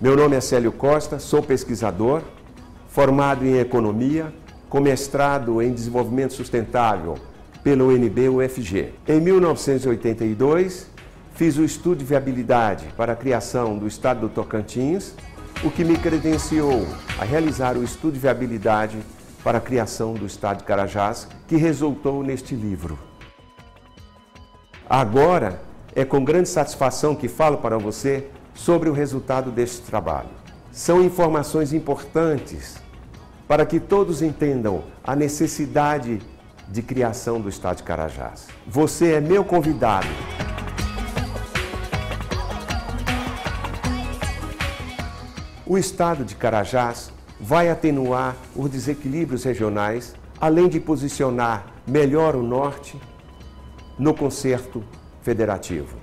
Meu nome é Célio Costa, sou pesquisador, formado em Economia, com mestrado em Desenvolvimento Sustentável pelo UNB-UFG. Em 1982, fiz o estudo de viabilidade para a criação do Estado do Tocantins, o que me credenciou a realizar o estudo de viabilidade para a criação do Estado de Carajás, que resultou neste livro. Agora, é com grande satisfação que falo para você sobre o resultado deste trabalho. São informações importantes para que todos entendam a necessidade de criação do Estado de Carajás. Você é meu convidado. O Estado de Carajás vai atenuar os desequilíbrios regionais, além de posicionar melhor o Norte no concerto federativo.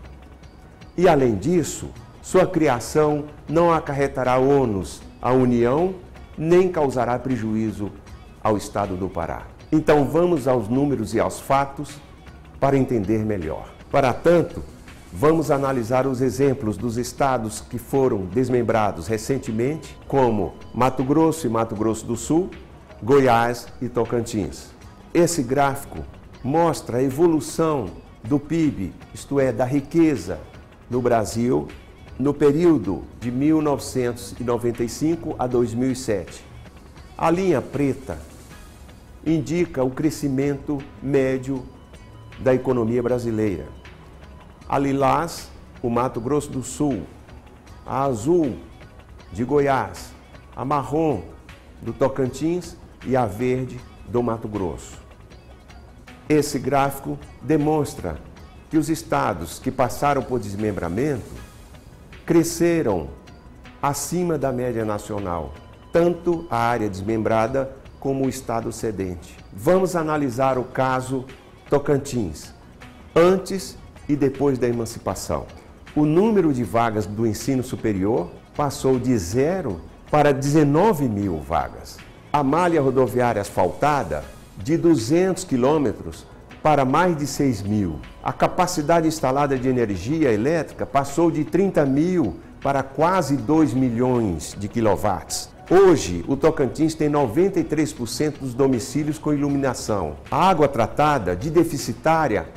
E, além disso, sua criação não acarretará ônus à União, nem causará prejuízo ao Estado do Pará. Então vamos aos números e aos fatos para entender melhor. Para tanto, vamos analisar os exemplos dos estados que foram desmembrados recentemente, como Mato Grosso e Mato Grosso do Sul, Goiás e Tocantins. Esse gráfico mostra a evolução do PIB, isto é, da riqueza no Brasil, no período de 1995 a 2007. A linha preta indica o crescimento médio da economia brasileira. A lilás, o Mato Grosso do Sul, a azul, de Goiás, a marrom, do Tocantins e a verde, do Mato Grosso. Esse gráfico demonstra que os estados que passaram por desmembramento cresceram acima da média nacional, tanto a área desmembrada como o estado cedente. Vamos analisar o caso Tocantins, antes e depois da emancipação. O número de vagas do ensino superior passou de 0 para 19 mil vagas. A malha rodoviária asfaltada, de 200 quilômetros para mais de 6 mil. A capacidade instalada de energia elétrica passou de 30 mil para quase 2 milhões de quilowatts. Hoje, o Tocantins tem 93% dos domicílios com iluminação. A água tratada, de deficitária,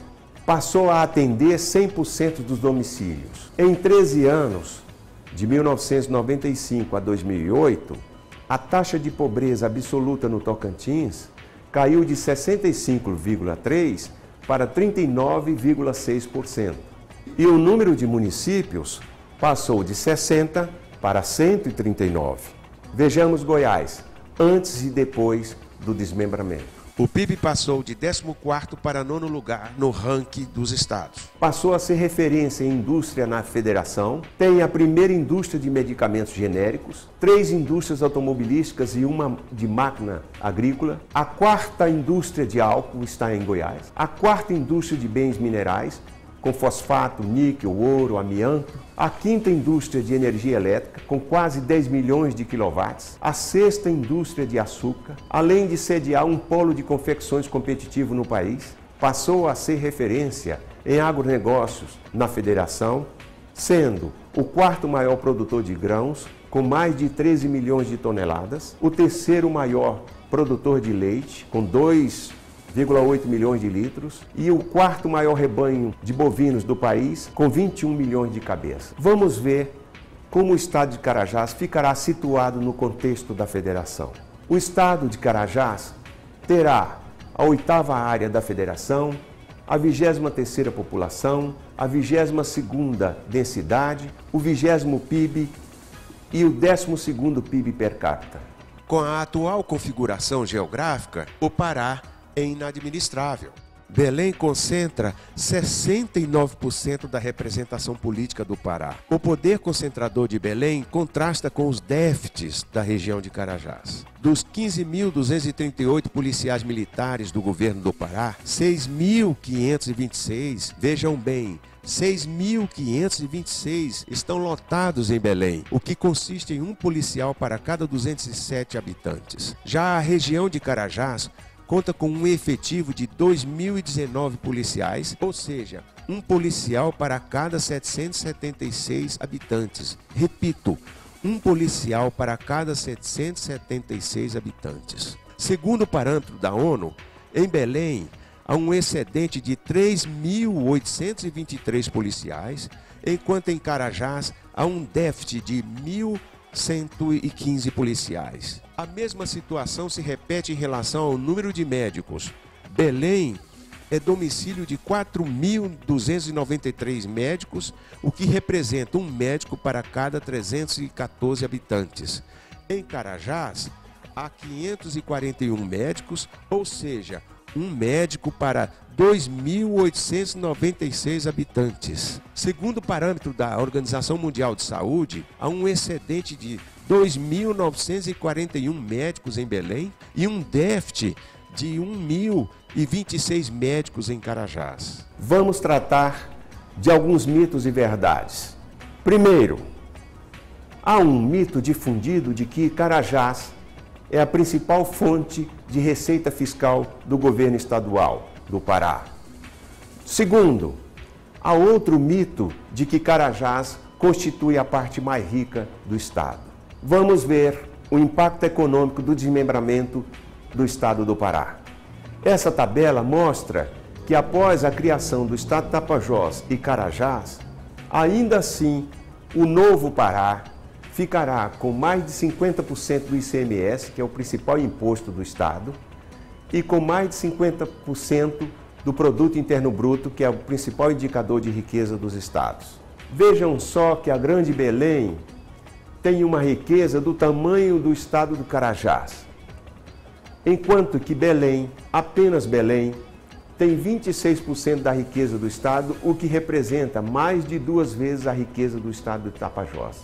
passou a atender 100% dos domicílios. Em 13 anos, de 1995 a 2008, a taxa de pobreza absoluta no Tocantins caiu de 65,3% para 39,6%. E o número de municípios passou de 60 para 139. Vejamos Goiás, antes e depois do desmembramento. O PIB passou de 14º para 9º lugar no ranking dos estados. Passou a ser referência em indústria na federação, tem a primeira indústria de medicamentos genéricos, 3 indústrias automobilísticas e 1 de máquina agrícola, a 4ª indústria de álcool está em Goiás, a 4ª indústria de bens minerais, com fosfato, níquel, ouro, amianto, a 5ª indústria de energia elétrica, com quase 10 milhões de quilowatts, a 6ª indústria de açúcar, além de sediar um polo de confecções competitivo no país, passou a ser referência em agronegócios na federação, sendo o 4º maior produtor de grãos, com mais de 13 milhões de toneladas, o 3º maior produtor de leite, com 2,8 milhões de litros, e o 4º maior rebanho de bovinos do país, com 21 milhões de cabeças. Vamos ver como o estado de Carajás ficará situado no contexto da federação. O estado de Carajás terá a 8ª área da federação, a 23ª população, a 22ª densidade, o 20º PIB e o 12º PIB per capita. Com a atual configuração geográfica, o Pará é inadministrável. Belém concentra 69% da representação política do Pará. O poder concentrador de Belém contrasta com os déficits da região de Carajás. Dos 15.238 policiais militares do governo do Pará, 6.526, vejam bem, 6.526 estão lotados em Belém, o que consiste em um policial para cada 207 habitantes. Já a região de Carajás conta com um efetivo de 2.019 policiais, ou seja, um policial para cada 776 habitantes. Repito, um policial para cada 776 habitantes. Segundo o parâmetro da ONU, em Belém há um excedente de 3.823 policiais, enquanto em Carajás há um déficit de 1.115 policiais. A mesma situação se repete em relação ao número de médicos. Belém é domicílio de 4.293 médicos, o que representa um médico para cada 314 habitantes. Em Carajás, há 541 médicos, ou seja, um médico para 2.896 habitantes. Segundo o parâmetro da Organização Mundial de Saúde, há um excedente de 2.941 médicos em Belém e um déficit de 1.026 médicos em Carajás. Vamos tratar de alguns mitos e verdades. Primeiro, há um mito difundido de que Carajás é a principal fonte de receita fiscal do governo estadual do Pará. Segundo, há outro mito de que Carajás constitui a parte mais rica do estado. Vamos ver o impacto econômico do desmembramento do estado do Pará. Essa tabela mostra que após a criação do estado de Tapajós e Carajás, ainda assim o novo Pará ficará com mais de 50% do ICMS, que é o principal imposto do estado, e com mais de 50% do Produto Interno Bruto, que é o principal indicador de riqueza dos estados. Vejam só que a Grande Belém tem uma riqueza do tamanho do estado do Carajás, enquanto que Belém, apenas Belém, tem 26% da riqueza do estado, o que representa mais de 2 vezes a riqueza do estado de Tapajós.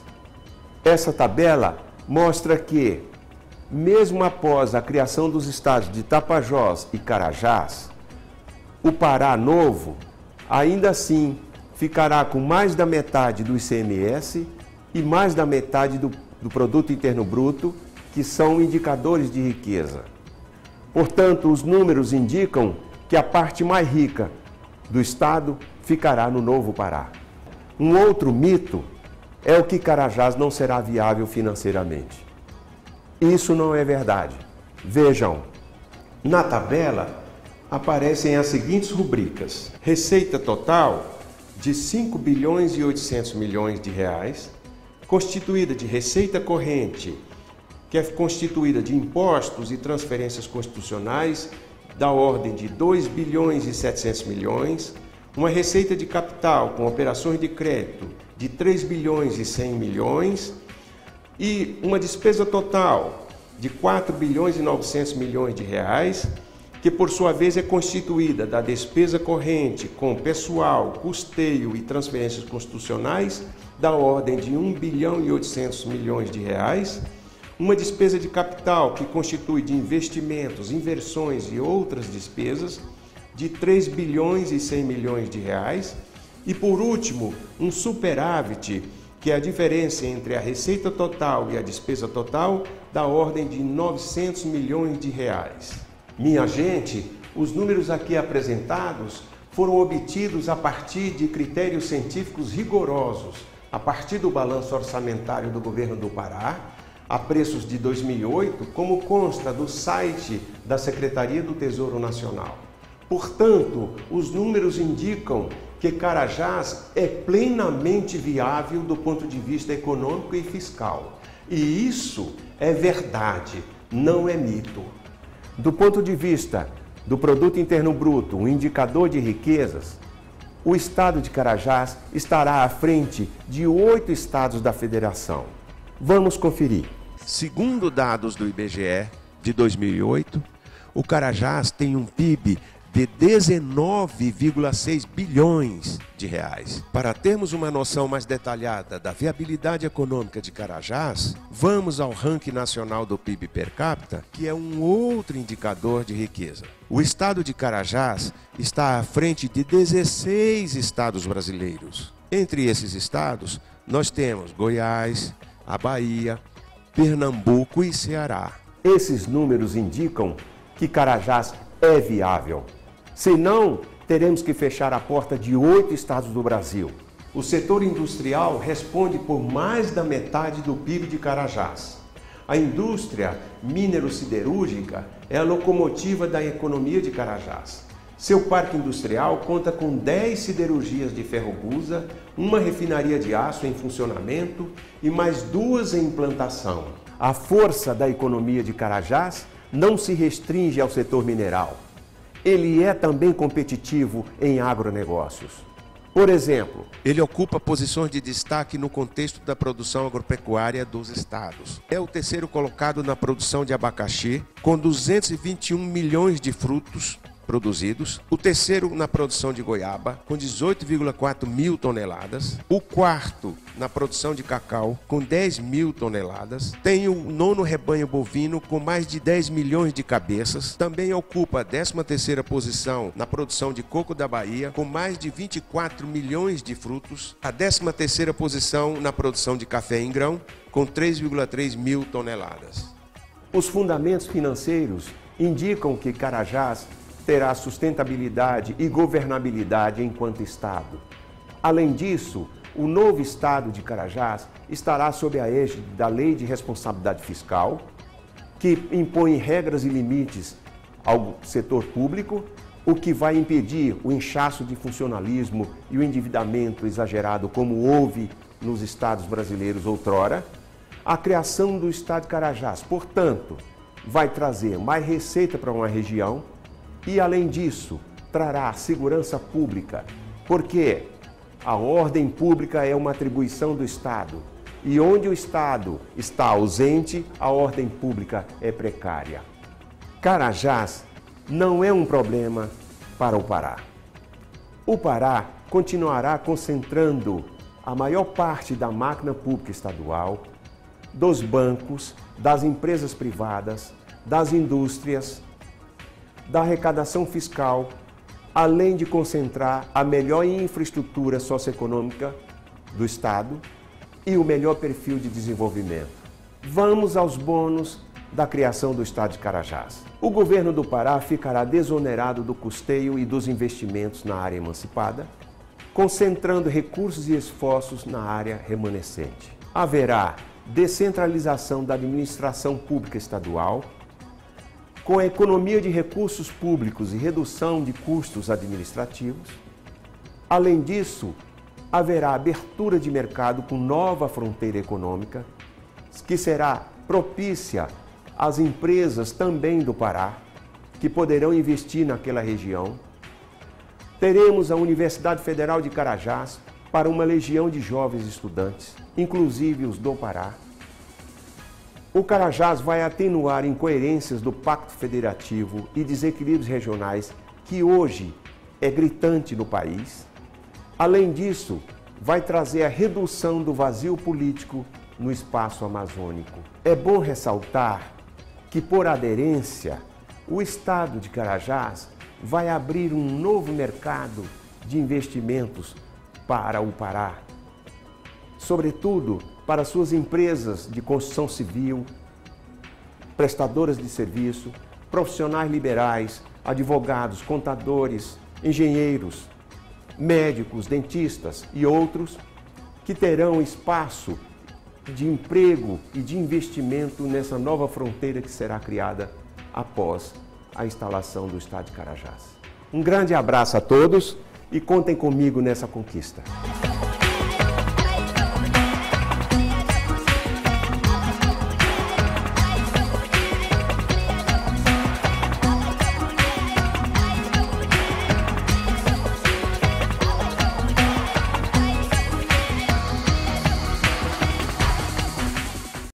Essa tabela mostra que, mesmo após a criação dos estados de Tapajós e Carajás, o Pará Novo, ainda assim, ficará com mais da metade do ICMS e mais da metade do Produto Interno Bruto, que são indicadores de riqueza. Portanto, os números indicam que a parte mais rica do estado ficará no Novo Pará. Um outro mito é o que Carajás não será viável financeiramente. Isso não é verdade. Vejam, na tabela aparecem as seguintes rubricas: receita total de 5 bilhões e 800 milhões de reais, constituída de receita corrente, que é constituída de impostos e transferências constitucionais da ordem de 2 bilhões e 700 milhões, uma receita de capital com operações de crédito de 3 bilhões e 100 milhões e uma despesa total de 4 bilhões e 900 milhões de reais, que por sua vez é constituída da despesa corrente com pessoal, custeio e transferências constitucionais da ordem de 1 bilhão e 800 milhões de reais, uma despesa de capital que constitui de investimentos, inversões e outras despesas de 3 bilhões e 100 milhões de reais e, por último, um superávit, que é a diferença entre a receita total e a despesa total, da ordem de 900 milhões de reais. Minha gente, os números aqui apresentados foram obtidos a partir de critérios científicos rigorosos, a partir do balanço orçamentário do governo do Pará, a preços de 2008, como consta do site da Secretaria do Tesouro Nacional. Portanto, os números indicam que Carajás é plenamente viável do ponto de vista econômico e fiscal. E isso é verdade, não é mito. Do ponto de vista do Produto Interno Bruto, um indicador de riquezas, o estado de Carajás estará à frente de 8 estados da federação. Vamos conferir. Segundo dados do IBGE de 2008, o Carajás tem um PIB de 19,6 bilhões de reais. Para termos uma noção mais detalhada da viabilidade econômica de Carajás, vamos ao ranking nacional do PIB per capita, que é um outro indicador de riqueza. O estado de Carajás está à frente de 16 estados brasileiros. Entre esses estados, nós temos Goiás, a Bahia, Pernambuco e Ceará. Esses números indicam que Carajás é viável. Senão, teremos que fechar a porta de 8 estados do Brasil. O setor industrial responde por mais da metade do PIB de Carajás. A indústria minero-siderúrgica é a locomotiva da economia de Carajás. Seu parque industrial conta com 10 siderurgias de ferro-gusa, uma refinaria de aço em funcionamento e mais 2 em implantação. A força da economia de Carajás não se restringe ao setor mineral. Ele é também competitivo em agronegócios. Por exemplo, ele ocupa posições de destaque no contexto da produção agropecuária dos estados. É o terceiro colocado na produção de abacaxi, com 221 milhões de frutos produzidos, o terceiro na produção de goiaba, com 18,4 mil toneladas, o quarto na produção de cacau, com 10 mil toneladas, tem o 9º rebanho bovino, com mais de 10 milhões de cabeças, também ocupa a 13ª posição na produção de coco da Bahia, com mais de 24 milhões de frutos, a 13ª posição na produção de café em grão, com 3,3 mil toneladas. Os fundamentos financeiros indicam que Carajás terá sustentabilidade e governabilidade enquanto Estado. Além disso, o novo Estado de Carajás estará sob a égide da Lei de Responsabilidade Fiscal, que impõe regras e limites ao setor público, o que vai impedir o inchaço de funcionalismo e o endividamento exagerado como houve nos estados brasileiros outrora. A criação do Estado de Carajás, portanto, vai trazer mais receita para uma região, e, além disso, trará segurança pública, porque a ordem pública é uma atribuição do Estado. E onde o Estado está ausente, a ordem pública é precária. Carajás não é um problema para o Pará. O Pará continuará concentrando a maior parte da máquina pública estadual, dos bancos, das empresas privadas, das indústrias, da arrecadação fiscal, além de concentrar a melhor infraestrutura socioeconômica do Estado e o melhor perfil de desenvolvimento. Vamos aos bônus da criação do Estado de Carajás. O governo do Pará ficará desonerado do custeio e dos investimentos na área emancipada, concentrando recursos e esforços na área remanescente. Haverá descentralização da administração pública estadual, com a economia de recursos públicos e redução de custos administrativos. Além disso, haverá abertura de mercado com nova fronteira econômica, que será propícia às empresas também do Pará, que poderão investir naquela região. Teremos a Universidade Federal de Carajás para uma legião de jovens estudantes, inclusive os do Pará. O Carajás vai atenuar incoerências do Pacto Federativo e desequilíbrios regionais que hoje é gritante no país. Além disso, vai trazer a redução do vazio político no espaço amazônico. É bom ressaltar que, por aderência, o Estado de Carajás vai abrir um novo mercado de investimentos para o Pará, sobretudo para suas empresas de construção civil, prestadoras de serviço, profissionais liberais, advogados, contadores, engenheiros, médicos, dentistas e outros que terão espaço de emprego e de investimento nessa nova fronteira que será criada após a instalação do Estado de Carajás. Um grande abraço a todos e contem comigo nessa conquista.